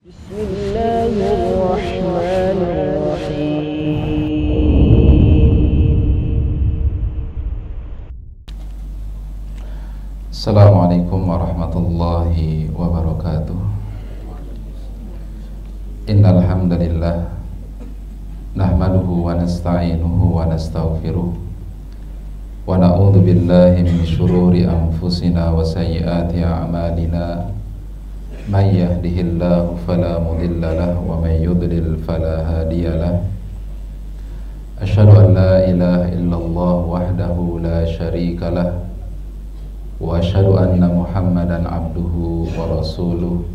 Assalamualaikum warahmatullahi wabarakatuh. Innal hamdalillah nahmaduhu wa nasta'inuhu wa nastaghfiruh wa na'udzu billahi min shururi anfusina wa sayyiati a'malina may yahdihillahu fala mudilla lahu wa may yudlil fala hadiya lahu. Asyhadu an la ilaha illallah wahdahu la syarika lahu wa asyhadu anna Muhammadan abduhu wa rasuluh.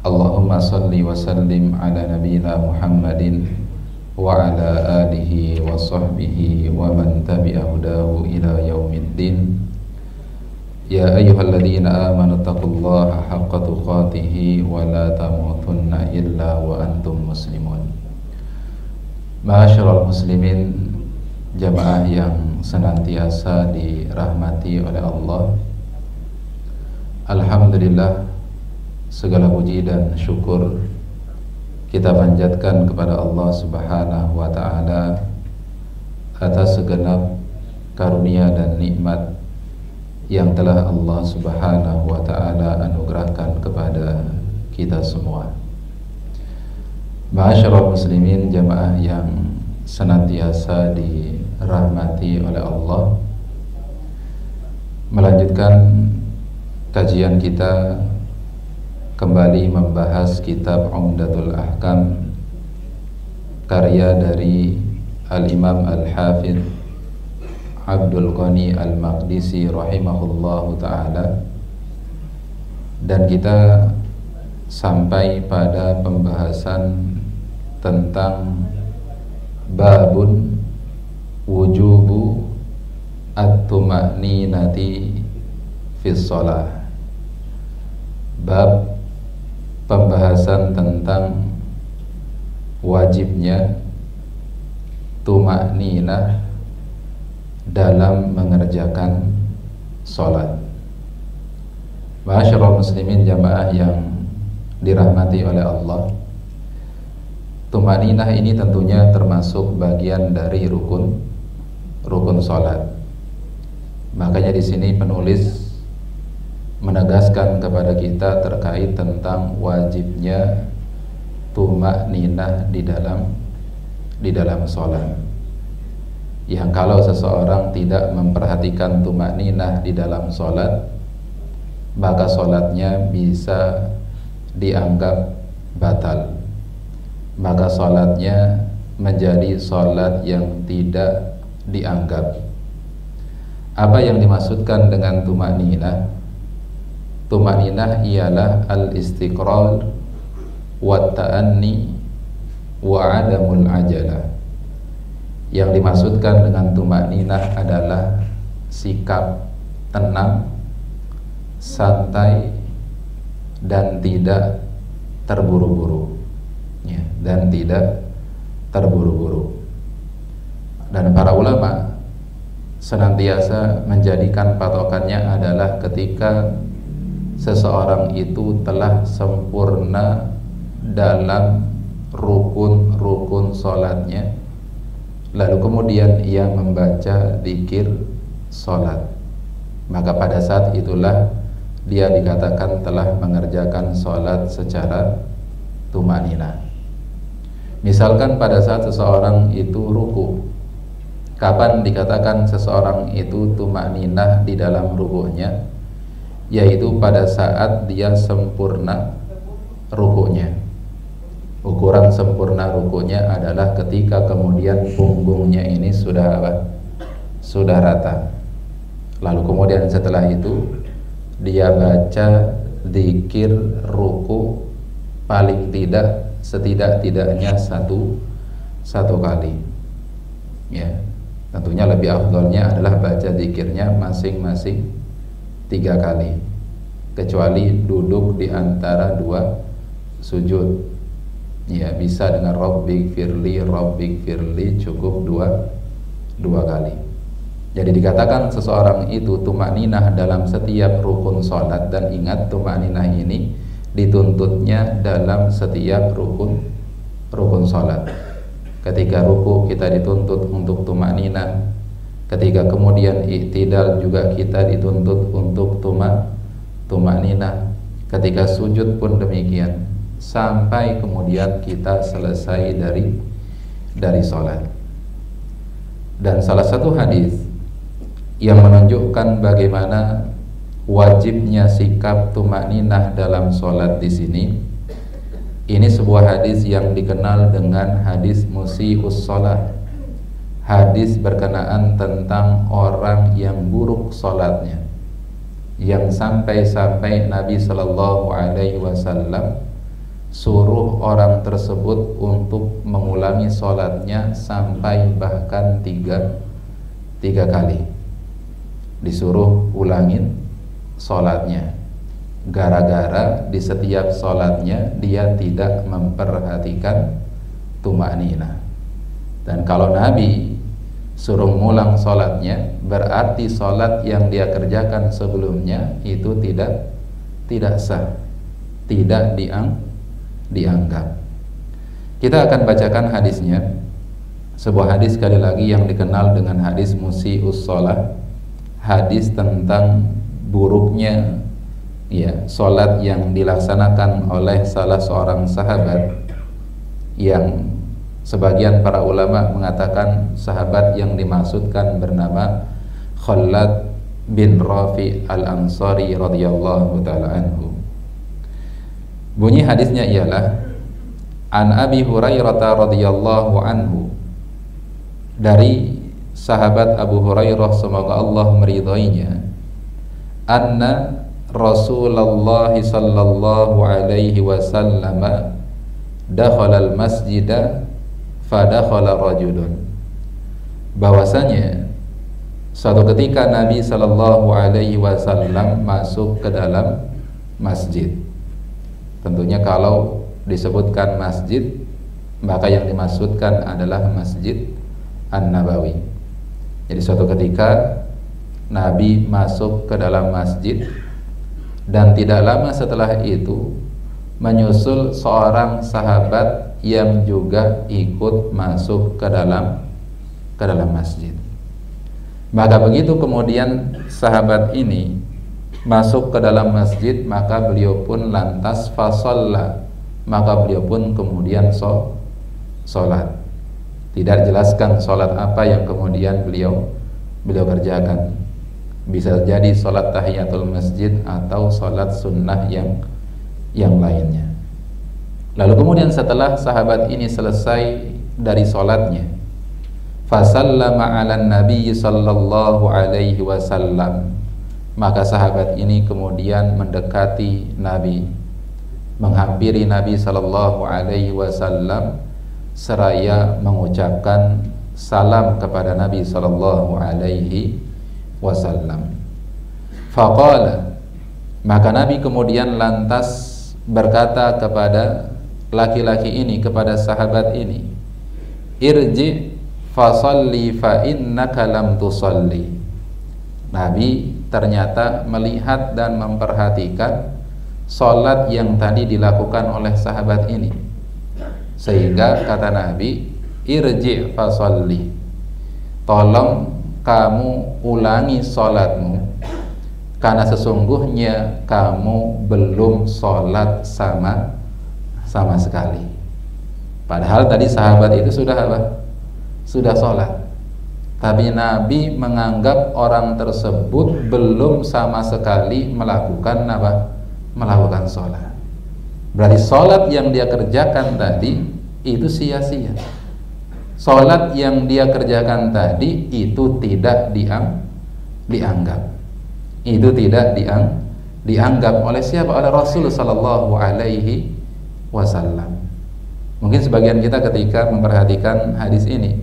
Allahumma salli wa sallim ala nabiyyina Muhammadin wa ala alihi wa sahbihi wa man tabi'a hudahu ila yaumiddin. Ya ayyuhalladzina amanu taqullaha haqqa tuqatih wa la tamutunna illa wa antum muslimun. Ma'asyiral muslimin, jamaah yang senantiasa dirahmati oleh Allah. Alhamdulillah, segala puji dan syukur kita panjatkan kepada Allah Subhanahu wa ta'ala atas segenap karunia dan nikmat yang telah Allah Subhanahu wa ta'ala anugerahkan kepada kita semua. Ma'asyiral muslimin, jamaah yang senantiasa dirahmati oleh Allah, melanjutkan kajian kita kembali membahas kitab Umdatul Ahkam karya dari Al-Imam Al-Hafidh Abdul Ghani Al-Maqdisi rahimahullahu ta'ala, dan kita sampai pada pembahasan tentang babun wujubu at-tuma'ninati fis shalah. Bab pembahasan tentang wajibnya tuma'ninah dalam mengerjakan sholat. Ma'asyiral muslimin, jamaah yang dirahmati oleh Allah, tuma'ninah ini tentunya termasuk bagian dari rukun sholat. Makanya di sini penulis menegaskan kepada kita terkait tentang wajibnya tuma'ninah di dalam sholat. Yang kalau seseorang tidak memperhatikan tuma'ninah di dalam sholat, maka sholatnya bisa dianggap batal, maka sholatnya menjadi sholat yang tidak dianggap. Apa yang dimaksudkan dengan tuma'ninah? Tuma'ninah ialah al-istiqrar wa ta'anni wa adamul ajalah. Yang dimaksudkan dengan tuma'ninah adalah sikap tenang, santai, dan tidak terburu-buru, ya, dan tidak terburu-buru. Dan para ulama senantiasa menjadikan patokannya adalah ketika seseorang itu telah sempurna dalam rukun-rukun sholatnya, lalu kemudian ia membaca dzikir sholat, maka pada saat itulah dia dikatakan telah mengerjakan sholat secara tuma'ninah. Misalkan pada saat seseorang itu ruku, kapan dikatakan seseorang itu tuma'ninah di dalam rukunya? Yaitu pada saat dia sempurna rukunya. Ukuran sempurna rukunya adalah ketika kemudian punggungnya ini sudah apa? Sudah rata. Lalu kemudian setelah itu dia baca dzikir ruku paling tidak setidak-tidaknya satu kali. Ya, tentunya lebih afdolnya adalah baca dzikirnya masing-masing 3 kali, kecuali duduk di antara 2 sujud. Ya, bisa dengan Rabbik firli cukup dua kali. Jadi dikatakan seseorang itu tuma'ninah dalam setiap rukun sholat. Dan ingat, tuma'ninah ini dituntutnya dalam setiap rukun salat. Ketika ruku kita dituntut untuk tumanina, ketika kemudian i'tidal juga kita dituntut untuk tumanina, ketika sujud pun demikian, sampai kemudian kita selesai dari salat. Dan salah satu hadis yang menunjukkan bagaimana wajibnya sikap tumaninah dalam sholat di sini, ini sebuah hadis yang dikenal dengan hadis musii'us sholat, hadis berkenaan tentang orang yang buruk sholatnya, yang sampai-sampai Nabi Shallallahu Alaihi Wasallam suruh orang tersebut untuk mengulangi sholatnya sampai bahkan tiga kali, disuruh ulangin sholatnya, gara-gara di setiap sholatnya dia tidak memperhatikan tumanina. Dan kalau Nabi suruh ngulang sholatnya, berarti sholat yang dia kerjakan sebelumnya itu tidak sah, tidak dianggap. Kita akan bacakan hadisnya, sebuah hadis sekali lagi yang dikenal dengan hadis musii'us sholat, hadis tentang buruknya sholat yang dilaksanakan oleh salah seorang sahabat, yang sebagian para ulama mengatakan sahabat yang dimaksudkan bernama Khalad bin Rafi al-Ansari radhiyallahu ta'ala anhu. Bunyi hadisnya ialah An Abi Hurairah radhiyallahu anhu, dari sahabat Abu Hurairah semoga Allah meridhoinya, anna Rasulullah sallallahu alaihi wasallam dakhala al-masjida fadakhala rajulun, bahwasanya suatu ketika Nabi sallallahu alaihi wasallam masuk ke dalam masjid. Tentunya kalau disebutkan masjid, maka yang dimaksudkan adalah Masjid An-Nabawi. Jadi suatu ketika Nabi masuk ke dalam masjid, dan tidak lama setelah itu menyusul seorang sahabat yang juga ikut masuk ke dalam masjid. Maka begitu kemudian sahabat ini masuk ke dalam masjid, maka beliau pun lantas fasalla, maka beliau pun kemudian sholat. Tidak jelaskan sholat apa yang kemudian beliau kerjakan. Bisa jadi sholat tahiyatul masjid atau sholat sunnah yang lainnya. Lalu kemudian setelah sahabat ini selesai dari sholatnya, fasallama ala nabi sallallahu alaihi wasallam, maka sahabat ini kemudian mendekati Nabi, menghampiri Nabi sallallahu alaihi wasallam seraya mengucapkan salam kepada Nabi sallallahu alaihi wasallam. Faqala, maka Nabi kemudian lantas berkata kepada laki-laki ini, kepada sahabat ini, irji fasalli fa innaka lam tusalli. Nabi ternyata melihat dan memperhatikan sholat yang tadi dilakukan oleh sahabat ini, sehingga kata Nabi, irji fasalli, tolong kamu ulangi sholatmu, karena sesungguhnya kamu belum sholat sama sekali. Padahal tadi sahabat itu sudah apa? Sudah sholat. Tapi Nabi menganggap orang tersebut belum sama sekali melakukan apa? Melakukan sholat. Berarti sholat yang dia kerjakan tadi itu sia-sia. Sholat yang dia kerjakan tadi itu tidak dianggap. Itu tidak dianggap oleh siapa? Oleh Rasul sallallahu alaihi wasallam. Mungkin sebagian kita ketika memperhatikan hadis ini,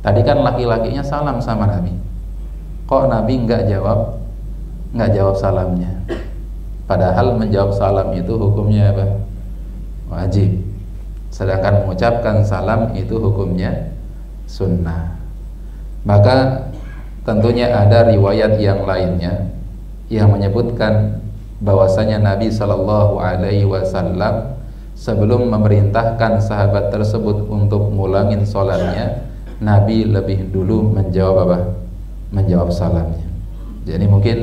tadi kan laki-lakinya salam sama Nabi, kok Nabi nggak jawab salamnya? Padahal menjawab salam itu hukumnya apa? Wajib. Sedangkan mengucapkan salam itu hukumnya sunnah. Maka tentunya ada riwayat yang lainnya yang menyebutkan bahwasanya Nabi Shallallahu Alaihi Wasallam sebelum memerintahkan sahabat tersebut untuk ngulangin sholatnya, Nabi lebih dulu menjawab apa? Menjawab salamnya. Jadi mungkin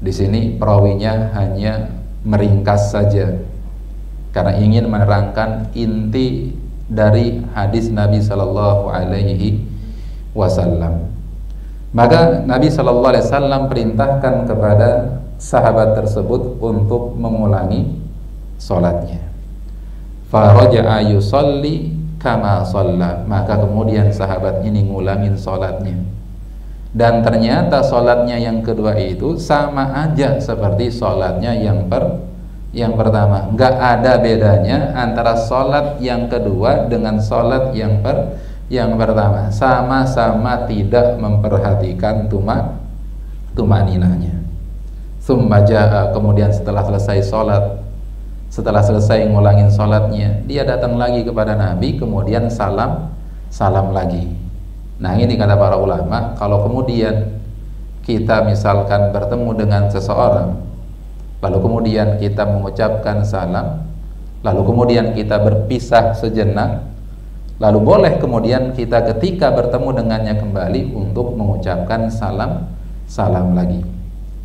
di sini perawinya hanya meringkas saja karena ingin menerangkan inti dari hadis Nabi Shallallahu Alaihi Wasallam. Maka Nabi Shallallahu Alaihi Wasallam perintahkan kepada sahabat tersebut untuk mengulangi sholatnya. Faraja'a yusalli kama shalla, maka kemudian sahabat ini ngulangin sholatnya, dan ternyata sholatnya yang kedua itu sama aja seperti sholatnya yang pertama. Nggak ada bedanya antara sholat yang kedua dengan sholat yang pertama. Sama-sama tidak memperhatikan tumaninahnya. Tsumma jaa, kemudian setelah selesai sholat, setelah selesai ngulangin sholatnya, dia datang lagi kepada Nabi, kemudian salam lagi. Nah ini kata para ulama, kalau kemudian kita misalkan bertemu dengan seseorang, lalu kemudian kita mengucapkan salam, lalu kemudian kita berpisah sejenak, lalu boleh kemudian kita ketika bertemu dengannya kembali untuk mengucapkan salam lagi.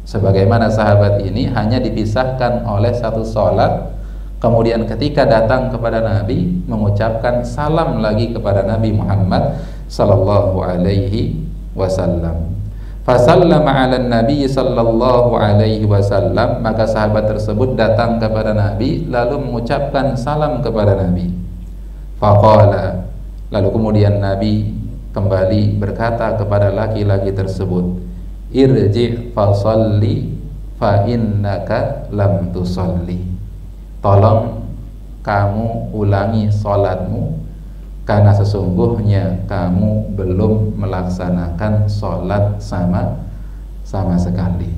Sebagaimana sahabat ini hanya dipisahkan oleh satu sholat, kemudian ketika datang kepada Nabi mengucapkan salam lagi kepada Nabi Muhammad sallallahu alaihi wasallam. Fasallama 'alan Nabi sallallahu alaihi wasallam, maka sahabat tersebut datang kepada Nabi lalu mengucapkan salam kepada Nabi. Faqala, lalu kemudian Nabi kembali berkata kepada laki-laki tersebut, irji' fasalli fa innaka lam tusalli, tolong kamu ulangi sholatmu karena sesungguhnya kamu belum melaksanakan sholat sama sekali.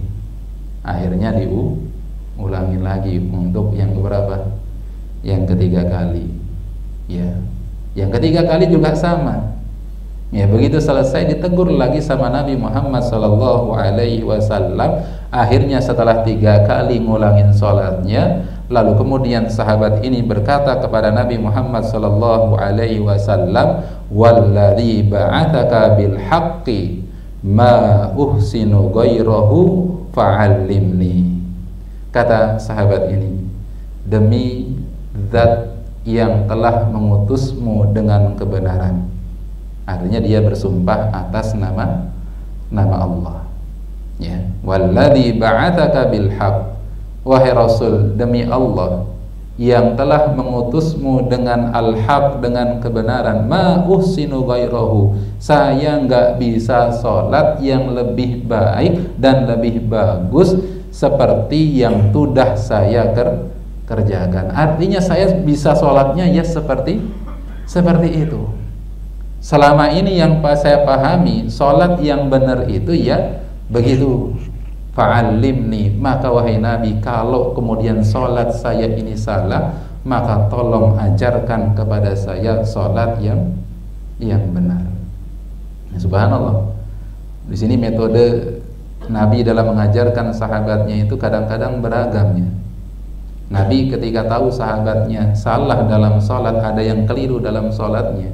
Akhirnya diulangi lagi untuk yang berapa? Yang ketiga kali. Ya, yang ketiga kali juga sama. Ya, begitu selesai ditegur lagi sama Nabi Muhammad sallallahu alaihi wasallam. Akhirnya setelah 3 kali ngulangin sholatnya, lalu kemudian sahabat ini berkata kepada Nabi Muhammad sallallahu alaihi wasallam, walladzi ba'atsaka bil haqqi ma uhsinu ghairahu fa'allimni. Kata sahabat ini, demi zat yang telah mengutusmu dengan kebenaran. Artinya dia bersumpah atas nama Allah. Ya, walladzi ba'atsaka bil haqq, wahai Rasul, demi Allah yang telah mengutusmu dengan al-haq, dengan kebenaran, ma uhsinu ghairahu, saya enggak bisa sholat yang lebih baik dan lebih bagus seperti yang sudah saya kerjakan. Artinya saya bisa sholatnya ya seperti itu. Selama ini yang saya pahami, sholat yang benar itu ya begitu. Fa'allimni, maka wahai Nabi, kalau kemudian sholat saya ini salah, maka tolong ajarkan kepada saya sholat yang benar. Subhanallah. Di sini metode Nabi dalam mengajarkan sahabatnya itu kadang-kadang beragamnya. Nabi ketika tahu sahabatnya salah dalam sholat, ada yang keliru dalam sholatnya,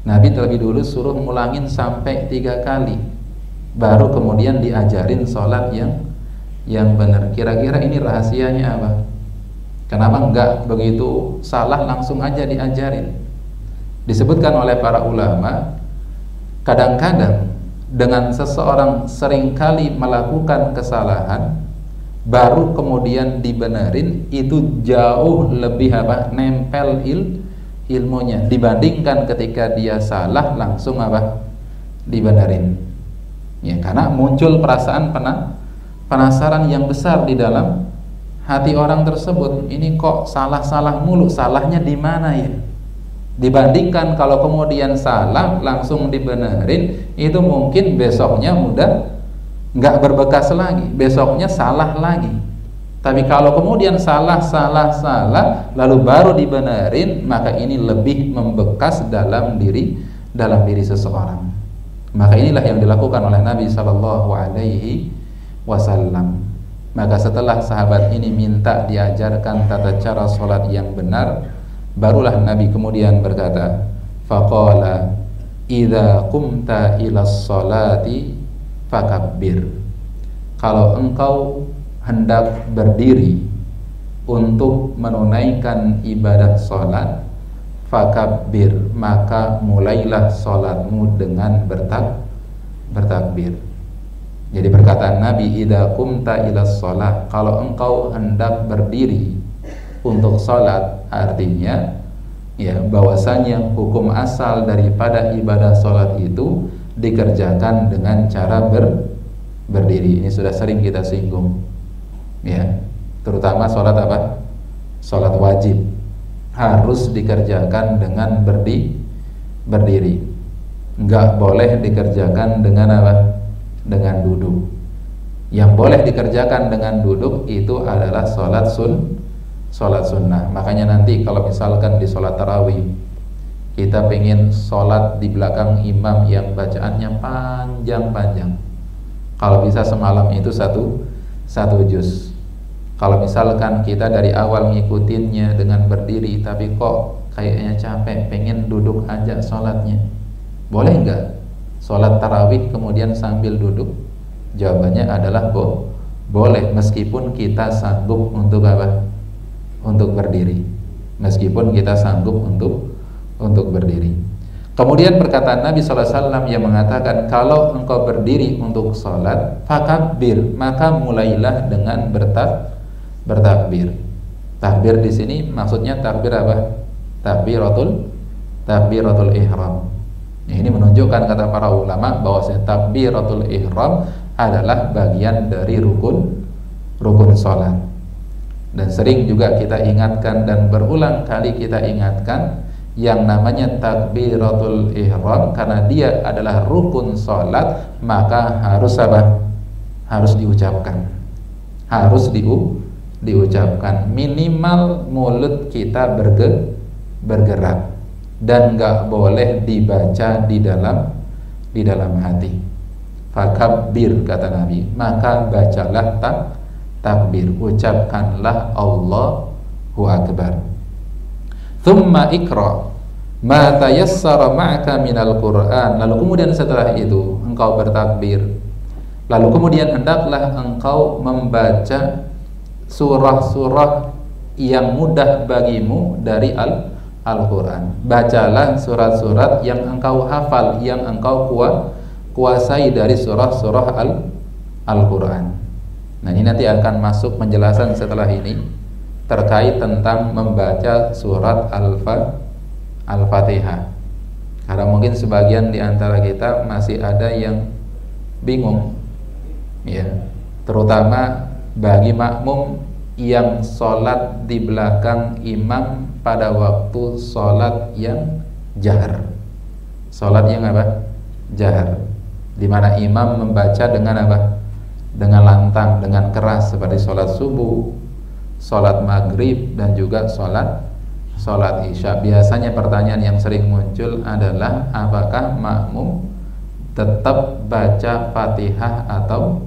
Nabi terlebih dulu suruh ngulangin sampai 3 kali, baru kemudian diajarin sholat yang benar. Kira-kira ini rahasianya apa? Kenapa enggak begitu salah langsung aja diajarin? Disebutkan oleh para ulama, kadang-kadang dengan seseorang seringkali melakukan kesalahan, baru kemudian dibenerin, itu jauh lebih nempel ilmunya dibandingkan ketika dia salah langsung dibenerin. Ya, karena muncul perasaan penasaran yang besar di dalam hati orang tersebut. Ini kok salah mulu, salahnya di mana ya? Dibandingkan kalau kemudian salah langsung dibenerin, itu mungkin besoknya mudah nggak berbekas lagi, besoknya salah lagi. Tapi kalau kemudian salah lalu baru dibenerin, maka ini lebih membekas dalam diri seseorang. Maka inilah yang dilakukan oleh Nabi sallallahu alaihi wasallam. Maka setelah sahabat ini minta diajarkan tata cara sholat yang benar, barulah Nabi kemudian berkata, faqala idza qumta ilas sholati fakabbir. Kalau engkau hendak berdiri untuk menunaikan ibadah sholat, fakabbir, maka mulailah sholatmu dengan bertakbir. Jadi perkataan Nabi, idza qumta ilas sholat, kalau engkau hendak berdiri untuk sholat, artinya ya bahwasanya hukum asal daripada ibadah sholat itu dikerjakan dengan cara berdiri. Ini sudah sering kita singgung, ya, terutama sholat apa? Sholat wajib harus dikerjakan dengan berdiri. Enggak boleh dikerjakan dengan apa? Dengan duduk. Yang boleh dikerjakan dengan duduk itu adalah sholat sunnah. Makanya nanti kalau misalkan di sholat tarawih kita pengen sholat di belakang imam yang bacaannya panjang-panjang, kalau bisa semalam itu satu juz. Kalau misalkan kita dari awal ngikutinnya dengan berdiri, tapi kok kayaknya capek, pengen duduk aja sholatnya, boleh nggak sholat tarawih kemudian sambil duduk? Jawabannya adalah boleh, meskipun kita sanggup untuk apa? Untuk berdiri. Meskipun kita sanggup untuk berdiri. Kemudian perkataan Nabi SAW yang mengatakan, kalau engkau berdiri untuk sholat, fakabbir, maka mulailah dengan bertakbir. Takbir di sini maksudnya takbir apa? Takbiratul ihram. Ini menunjukkan, kata para ulama, bahwasanya takbiratul ihram adalah bagian dari rukun sholat. Dan sering juga kita ingatkan dan berulang kali kita ingatkan yang namanya takbiratul ihram, karena dia adalah rukun sholat, maka harus apa? Harus diucapkan. Harus diucapkan. Minimal mulut kita bergerak, dan nggak boleh dibaca di dalam hati. Fakabbir, kata Nabi, maka bacalah takbir, ucapkanlah Allahu Akbar. Thumma ikra ma tayassara ma'aka minal Qur'an. Lalu kemudian setelah itu engkau bertakbir, lalu kemudian hendaklah engkau membaca surah-surah yang mudah bagimu dari Al-Quran. Bacalah surat-surat yang engkau hafal, yang engkau kuasai dari surah-surah Al-Quran. Nah, ini nanti akan masuk penjelasan setelah ini terkait tentang membaca surat Al-Fatihah. Karena mungkin sebagian di antara kita masih ada yang bingung, ya, terutama bagi makmum yang sholat di belakang imam pada waktu sholat yang jahar. Sholat yang apa? Jahar, di mana imam membaca dengan apa? Dengan lantang, dengan keras, seperti sholat subuh, sholat maghrib, dan juga sholat isya. Biasanya pertanyaan yang sering muncul adalah, apakah makmum tetap baca Fatihah atau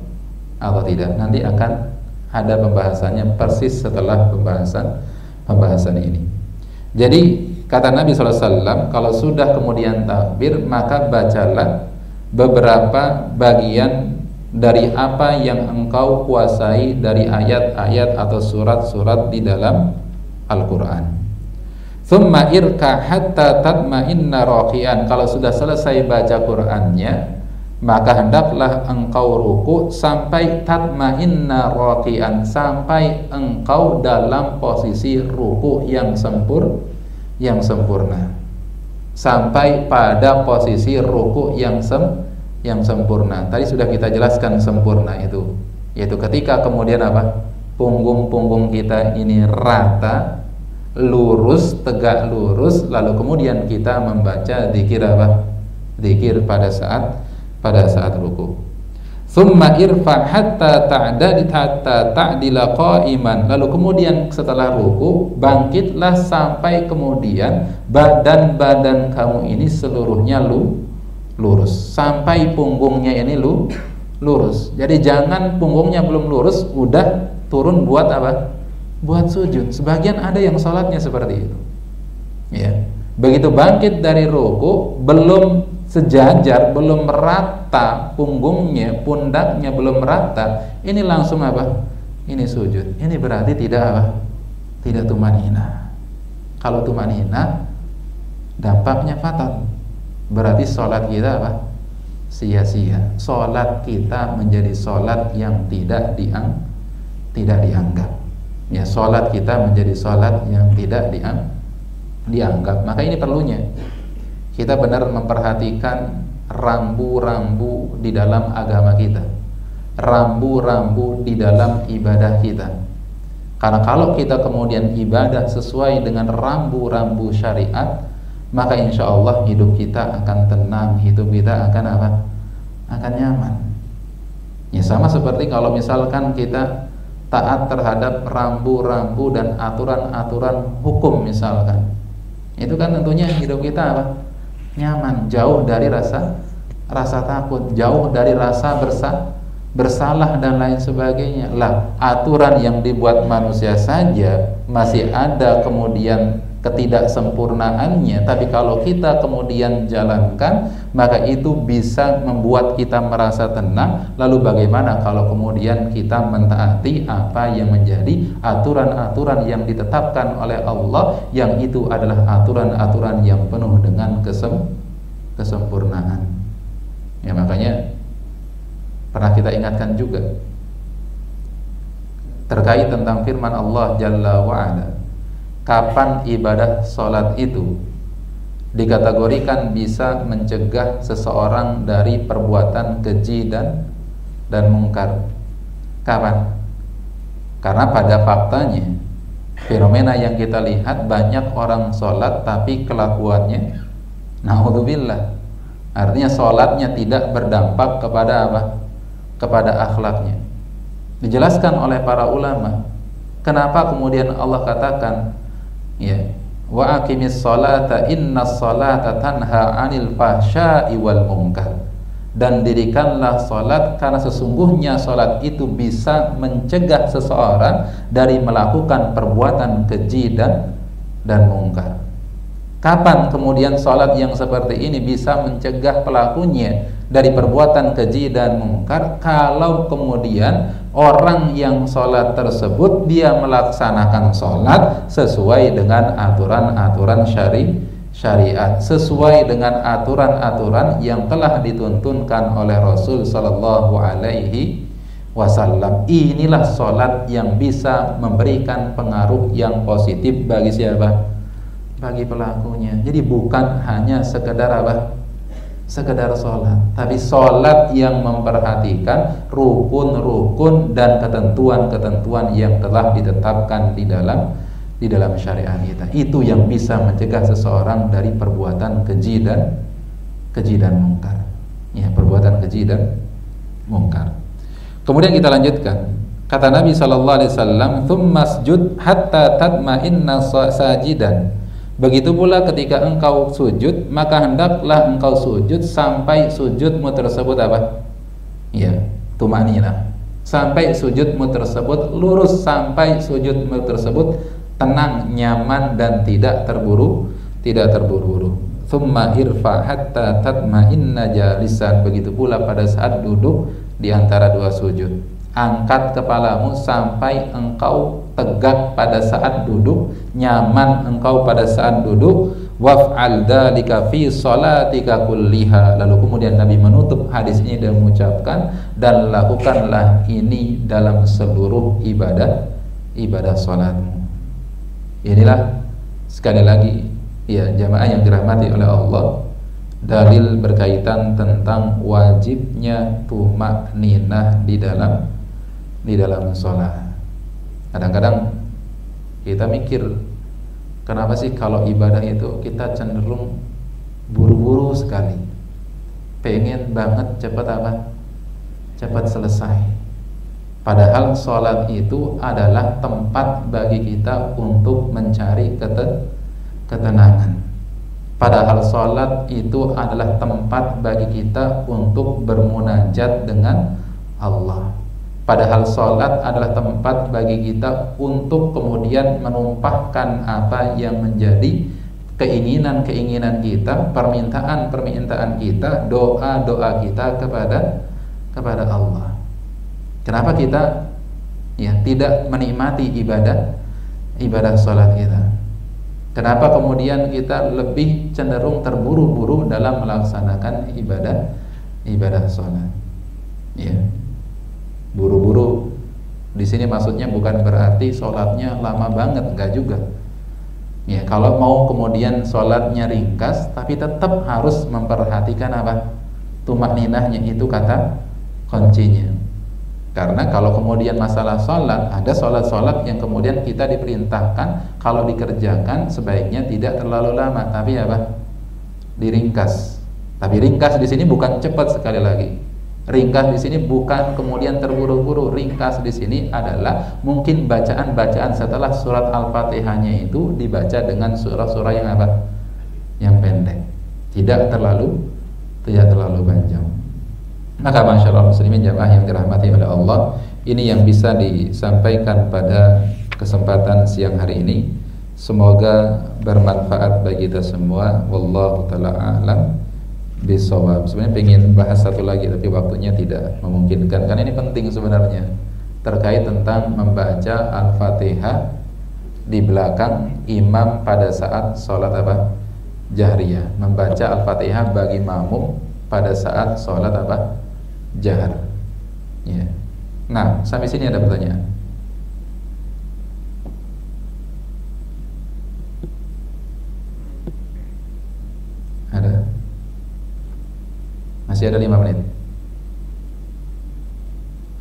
tidak? Nanti akan ada pembahasannya persis setelah pembahasan ini. Jadi kata Nabi SAW, kalau sudah kemudian takbir, maka bacalah beberapa bagian dari apa yang engkau kuasai dari ayat-ayat atau surat-surat di dalam Al-Quran. Thumma irka hatta tatma'inna raqian. Kalau sudah selesai baca Qur'annya, maka hendaklah engkau ruku sampai tatma'inna raqian, sampai engkau dalam posisi ruku yang sempurna, sampai pada posisi ruku yang sempurna. Tadi sudah kita jelaskan sempurna itu, yaitu ketika kemudian apa? Punggung kita ini rata, lurus, tegak lurus, lalu kemudian kita membaca zikir apa? Zikir pada saat ruku. Thumma irfa hatta ta'dila qa'iman. Lalu kemudian setelah ruku, bangkitlah sampai kemudian badan kamu ini seluruhnya lurus, sampai punggungnya ini lurus. Jadi jangan punggungnya belum lurus udah turun buat apa? Buat sujud. Sebagian ada yang sholatnya seperti itu. Ya. Begitu bangkit dari ruku belum sejajar, belum merata punggungnya, pundaknya belum merata, ini langsung apa? Ini sujud. Ini berarti tidak apa? Tidak tumanina. Kalau tumanina dampaknya fatal. Berarti sholat kita apa? Sia-sia. Sholat kita menjadi sholat yang tidak dianggap. Ya, sholat kita menjadi sholat yang tidak dianggap. Maka ini perlunya kita benar memperhatikan rambu-rambu di dalam agama kita, rambu-rambu di dalam ibadah kita. Karena kalau kita kemudian ibadah sesuai dengan rambu-rambu syariat, maka insya Allah hidup kita akan tenang, hidup kita akan apa? Akan nyaman. Ya, sama seperti kalau misalkan kita taat terhadap rambu-rambu dan aturan-aturan hukum misalkan, itu kan tentunya hidup kita apa? Nyaman, jauh dari rasa takut, jauh dari rasa bersalah dan lain sebagainya. Lah, aturan yang dibuat manusia saja masih ada kemudian ketidaksempurnaannya, tapi kalau kita kemudian jalankan, maka itu bisa membuat kita merasa tenang. Lalu bagaimana kalau kemudian kita mentaati apa yang menjadi aturan-aturan yang ditetapkan oleh Allah, yang itu adalah aturan-aturan yang penuh dengan kesempurnaan. Ya, makanya pernah kita ingatkan juga terkait tentang firman Allah Jalla wa'ala, kapan ibadah sholat itu dikategorikan bisa mencegah seseorang dari perbuatan keji dan mungkar. Kapan? Karena pada faktanya fenomena yang kita lihat, banyak orang sholat tapi kelakuannya naudzubillah, artinya sholatnya tidak berdampak kepada apa? Kepada akhlaknya. Dijelaskan oleh para ulama kenapa kemudian Allah katakan, ya, wa aqimis sholata innas sholata tanha 'anil fahsya'i wal munkar, dan dirikanlah salat karena sesungguhnya salat itu bisa mencegah seseorang dari melakukan perbuatan keji dan mungkar. Kapan kemudian salat yang seperti ini bisa mencegah pelakunya dari perbuatan keji dan mungkar? Kalau kemudian orang yang sholat tersebut dia melaksanakan sholat sesuai dengan aturan-aturan syariat, sesuai dengan aturan-aturan yang telah dituntunkan oleh Rasul Sallallahu Alaihi Wasallam. Inilah sholat yang bisa memberikan pengaruh yang positif bagi siapa? Bagi pelakunya. Jadi bukan hanya sekedar apa? Sekedar sholat, tapi sholat yang memperhatikan rukun-rukun dan ketentuan-ketentuan yang telah ditetapkan di dalam syariat kita. Itu yang bisa mencegah seseorang dari perbuatan keji dan mungkar. Ya, perbuatan keji dan mungkar. Kemudian kita lanjutkan. Kata Nabi sallallahu alaihi wasallam, "Tsummasjud hatta tatma'inna sajidan." Begitu pula ketika engkau sujud, maka hendaklah engkau sujud sampai sujudmu tersebut apa? Ya, tumanina. Sampai sujudmu tersebut lurus, sampai sujudmu tersebut tenang, nyaman dan tidak terburu-buru. Tsumma irfa hatta tatma'inna jalisan. Begitu pula pada saat duduk di antara dua sujud. Angkat kepalamu sampai engkau tegak pada saat duduk, nyaman engkau pada saat duduk. Waf'al dzalika fi sholatika kulliha. Lalu kemudian Nabi menutup hadis ini dan mengucapkan, dan lakukanlah ini dalam seluruh ibadah salatmu. Inilah sekali lagi ya jamaah yang dirahmati oleh Allah, dalil berkaitan tentang wajibnya tumakninah di dalam sholat. Kadang-kadang kita mikir, kenapa sih kalau ibadah itu kita cenderung buru-buru sekali, pengen banget cepat apa? Cepat selesai. Padahal sholat itu adalah tempat bagi kita untuk mencari ketenangan. Padahal sholat itu adalah tempat bagi kita untuk bermunajat dengan Allah. Padahal sholat adalah tempat bagi kita untuk kemudian menumpahkan apa yang menjadi keinginan-keinginan kita, permintaan-permintaan kita, doa-doa kita kepada Allah. Kenapa kita tidak menikmati ibadah sholat kita? Kenapa kemudian kita lebih cenderung terburu-buru dalam melaksanakan ibadah sholat? Buru-buru di sini maksudnya bukan berarti sholatnya lama banget, enggak juga. Kalau mau kemudian sholatnya ringkas, tapi tetap harus memperhatikan apa? Tumakninahnya, itu kata kuncinya. Karena kalau kemudian masalah sholat, ada sholat-sholat yang kemudian kita diperintahkan kalau dikerjakan sebaiknya tidak terlalu lama, tapi apa? Diringkas. Tapi ringkas di sini bukan cepat, sekali lagi. Ringkas di sini bukan kemudian terburu-buru. Ringkas di sini adalah mungkin bacaan-bacaan setelah surat Al-Fatihahnya itu dibaca dengan surah-surah yang apa? Yang pendek. Tidak terlalu panjang. Maka masyaallah muslimin jamaah yang dirahmati oleh Allah, ini yang bisa disampaikan pada kesempatan siang hari ini. Semoga bermanfaat bagi kita semua. Wallahu taala a'lam bisawab. Sebenarnya pengen bahas satu lagi tapi waktunya tidak memungkinkan, karena ini penting sebenarnya, terkait tentang membaca Al-Fatihah di belakang imam pada saat sholat apa? Jahriyah. Membaca Al-Fatihah bagi makmum pada saat sholat apa? Jahar. Nah, sampai sini ada pertanyaan? Ada? Masih ada 5 menit?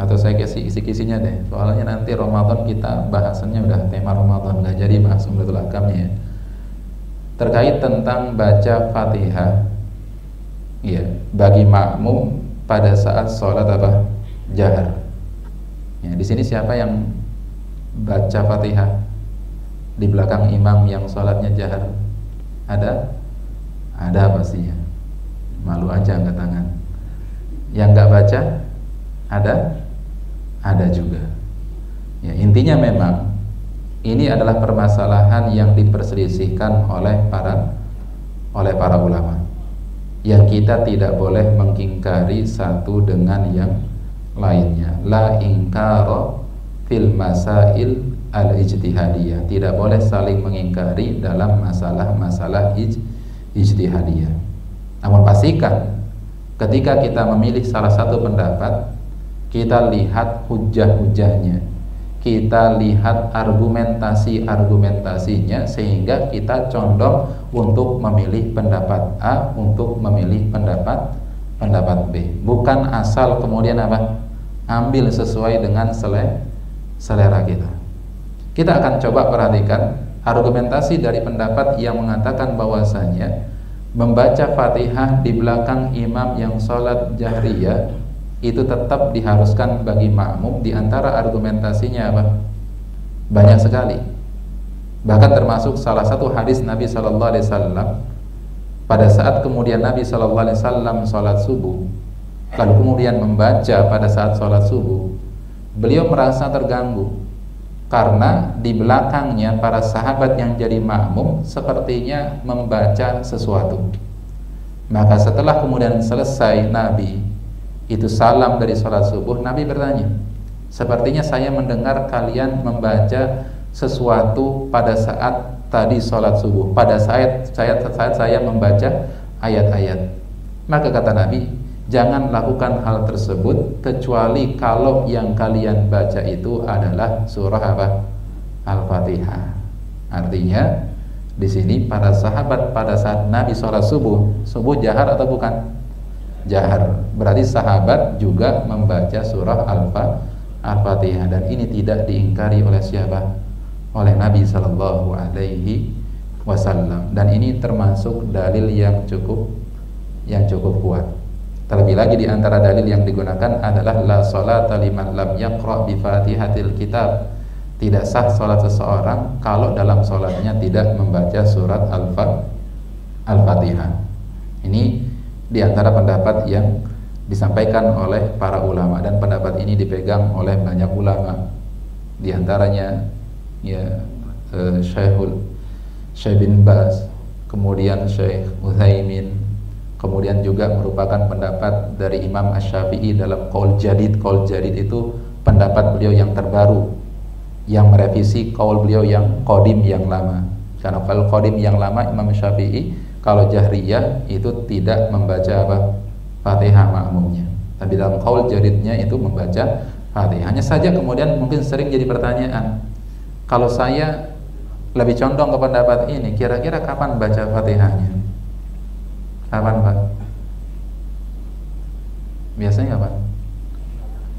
Atau saya kasih isi-kisinya deh, soalnya nanti Ramadan kita bahasannya udah tema Ramadan, gak jadi bahas Umdatul Ahkamnya. Terkait tentang baca Fatihah bagi makmum pada saat sholat apa? Jahar. Di sini siapa yang baca Fatihah di belakang imam yang sholatnya jahar? Ada? Ada pastinya. Malu aja angkat tangan. Yang nggak baca? Ada? Ada juga. Intinya memang ini adalah permasalahan yang diperselisihkan oleh para ulama, yang kita tidak boleh mengingkari satu dengan yang lainnya. La ingkara fil masail al-ijtihadiyah. Tidak boleh saling mengingkari dalam masalah-masalah ijtihadiyah. Namun pastikan ketika kita memilih salah satu pendapat, kita lihat hujah-hujahnya, kita lihat argumentasi-argumentasinya, sehingga kita condong untuk memilih pendapat A, untuk memilih pendapat B. Bukan asal kemudian apa? Ambil sesuai dengan selera kita. Kita akan coba perhatikan argumentasi dari pendapat yang mengatakan bahwasanya membaca Fatihah di belakang imam yang sholat jahriyah itu tetap diharuskan bagi makmum. Di antara argumentasinya apa? Banyak sekali. Bahkan termasuk salah satu hadis Nabi sallallahu alaihi wasallam pada saat kemudian Nabi sallallahu alaihi wasallam sholat subuh, lalu kemudian membaca pada saat sholat subuh, beliau merasa terganggu karena di belakangnya para sahabat yang jadi makmum sepertinya membaca sesuatu. Maka setelah kemudian selesai Nabi itu salam dari sholat subuh, Nabi bertanya, sepertinya saya mendengar kalian membaca sesuatu pada saat tadi sholat subuh, pada saat saya membaca ayat-ayat. Maka kata Nabi, jangan lakukan hal tersebut kecuali kalau yang kalian baca itu adalah surah apa? Al-Fatihah. Artinya di sini para sahabat pada saat Nabi sholat subuh jahar atau bukan? Jahar. Berarti sahabat juga membaca surah Al-Fatihah, dan ini tidak diingkari oleh siapa? Oleh Nabi sallallahu alaihi wasallam. Dan ini termasuk dalil yang cukup kuat. Terlebih lagi di antara dalil yang digunakan adalah la sholata liman lam yaqra bi Fatihatil kitab. Tidak sah salat seseorang kalau dalam salatnya tidak membaca surat Al-Fatihah. Ini di antara pendapat yang disampaikan oleh para ulama, dan pendapat ini dipegang oleh banyak ulama, di antaranya ya Syekh bin Baz, kemudian Syekh Utsaimin, kemudian juga merupakan pendapat dari Imam Asy-Syafi'i dalam Qaul Jadid. Qaul Jadid itu pendapat beliau yang terbaru, yang merevisi qaul beliau yang qadim, yang lama. Karena kalau qadim yang lama, Imam Syafi'i kalau jahriyah itu tidak membaca apa? Fatihah makmumnya. Tapi dalam qaul jadidnya itu membaca Fatihah. Hanya saja kemudian mungkin sering jadi pertanyaan, kalau saya lebih condong ke pendapat ini, kira-kira kapan baca Fatihahnya? Kapan, Pak? Biasanya kapan?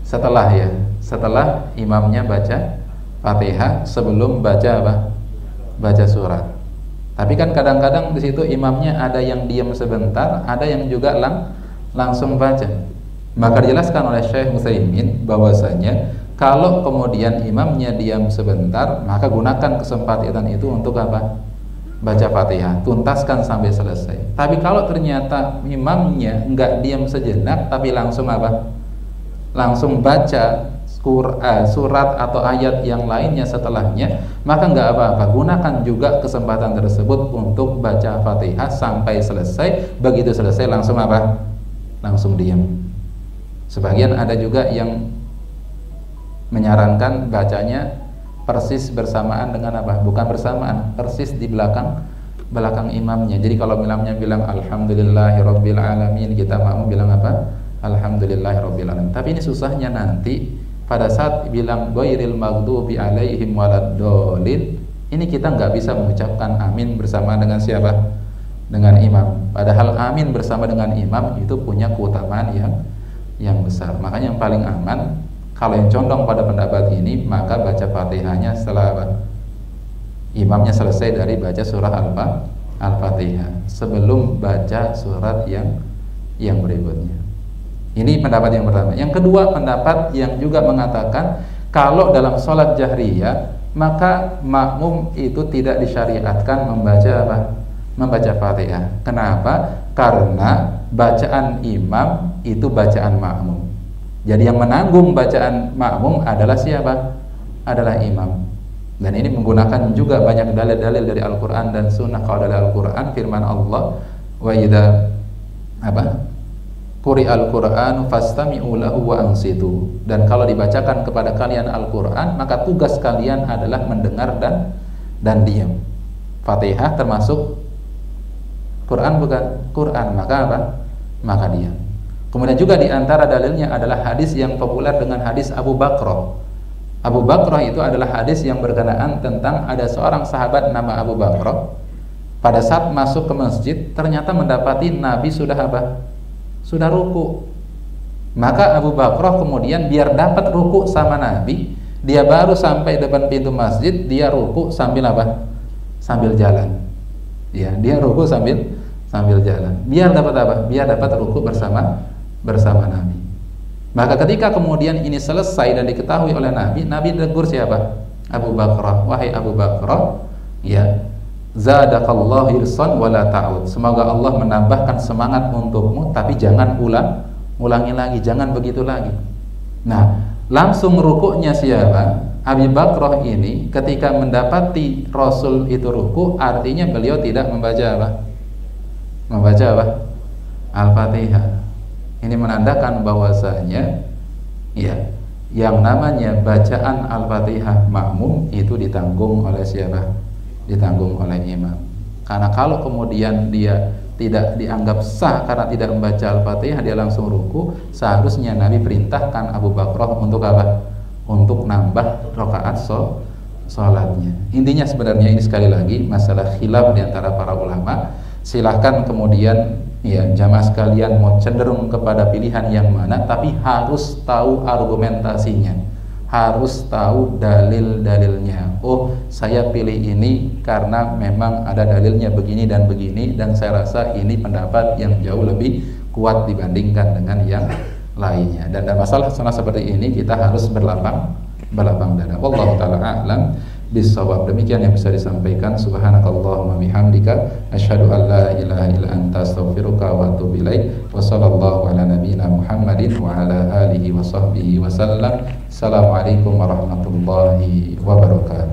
Setelah ya, setelah imamnya baca Fatihah, sebelum baca apa? Baca surat. Tapi kan kadang-kadang di situ imamnya ada yang diam sebentar, ada yang juga langsung baca. Maka dijelaskan oleh Syekh Utsaimin bahwasanya kalau kemudian imamnya diam sebentar, maka gunakan kesempatan itu untuk apa? Baca Fatihah, tuntaskan sampai selesai. Tapi kalau ternyata imamnya enggak diam sejenak, tapi langsung apa? Langsung baca surat atau ayat yang lainnya setelahnya, maka enggak apa-apa, gunakan juga kesempatan tersebut untuk baca Fatihah sampai selesai. Begitu selesai langsung apa? Langsung diam. Sebagian ada juga yang menyarankan bacanya persis bersamaan dengan apa? Bukan bersamaan, persis di belakang imamnya. Jadi kalau imamnya bilang alhamdulillahirabbil alamin, kita mau bilang apa? Alhamdulillahirabbil alamin. Tapi ini susahnya nanti pada saat bilang ghairil maghdubi alaihim waladdallin, ini kita nggak bisa mengucapkan amin bersama dengan siapa? Dengan imam. Padahal amin bersama dengan imam itu punya keutamaan yang besar. Makanya yang paling aman, kalau yang condong pada pendapat ini, maka baca Fatihahnya setelah apa? Imamnya selesai dari baca surah Al-Fatihah, sebelum baca surat yang berikutnya. Ini pendapat yang pertama. Yang kedua, pendapat yang juga mengatakan kalau dalam sholat jahriyah, maka makmum itu tidak disyariatkan membaca apa? Membaca Fatihah. Kenapa? Karena bacaan imam itu bacaan makmum. Jadi yang menanggung bacaan makmum adalah siapa? Adalah imam. Dan ini menggunakan juga banyak dalil-dalil dari Al-Quran dan Sunnah. Kalau dari Al-Quran, firman Allah, wa idza quri'al Qur'anu fastami'u lahu wa ansitu. Dan kalau dibacakan kepada kalian Al-Quran, maka tugas kalian adalah mendengar dan diam. Fatihah termasuk Quran, bukan? Quran, maka apa? Maka diam. Kemudian juga diantara dalilnya adalah hadis yang populer dengan hadis Abu Bakrah. Abu Bakrah itu adalah hadis yang berkenaan tentang ada seorang sahabat nama Abu Bakrah. Pada saat masuk ke masjid, ternyata mendapati Nabi sudah apa? Sudah ruku. Maka Abu Bakrah kemudian biar dapat ruku sama Nabi, dia baru sampai depan pintu masjid, dia ruku sambil apa? Sambil jalan. Ya, dia ruku sambil jalan. Biar dapat apa? Biar dapat ruku bersama Nabi. Maka ketika kemudian ini selesai dan diketahui oleh Nabi, Nabi tegur siapa? Abu Bakrah. Wahai Abu Bakrah, ya, zadakallahu hirsan wala ta'ud. Semoga Allah menambahkan semangat untukmu, tapi jangan ulangi lagi, jangan begitu lagi. Nah, langsung rukuknya siapa? Abu Bakrah ini ketika mendapati Rasul itu ruku, artinya beliau tidak membaca apa? Membaca apa? Al-Fatihah. Ini menandakan bahwasanya ya, yang namanya bacaan Al-Fatihah makmum itu ditanggung oleh siapa? Ditanggung oleh imam. Karena kalau kemudian dia tidak dianggap sah karena tidak membaca Al-Fatihah, dia langsung ruku, seharusnya Nabi perintahkan Abu Bakrah untuk apa? Untuk nambah rakaat sholatnya. Intinya sebenarnya ini sekali lagi masalah khilaf di antara para ulama. Silahkan kemudian ya jamaah sekalian mau cenderung kepada pilihan yang mana, tapi harus tahu argumentasinya, harus tahu dalil-dalilnya. Oh, saya pilih ini karena memang ada dalilnya begini dan begini, dan saya rasa ini pendapat yang jauh lebih kuat dibandingkan dengan yang lainnya. Dan dalam masalah seperti ini kita harus berlapang dada. Wallahu taala a'lam bissawab. Demikian yang bisa disampaikan. Subhanakallahumma bihamdika asyhadu an la ilaha illa anta astaghfiruka wa atubu ilaik. Wa sallallahu ala nabiyyina Muhammadin wa ala alihi wa sahbihi wa sallam. Assalamualaikum warahmatullahi wabarakatuh.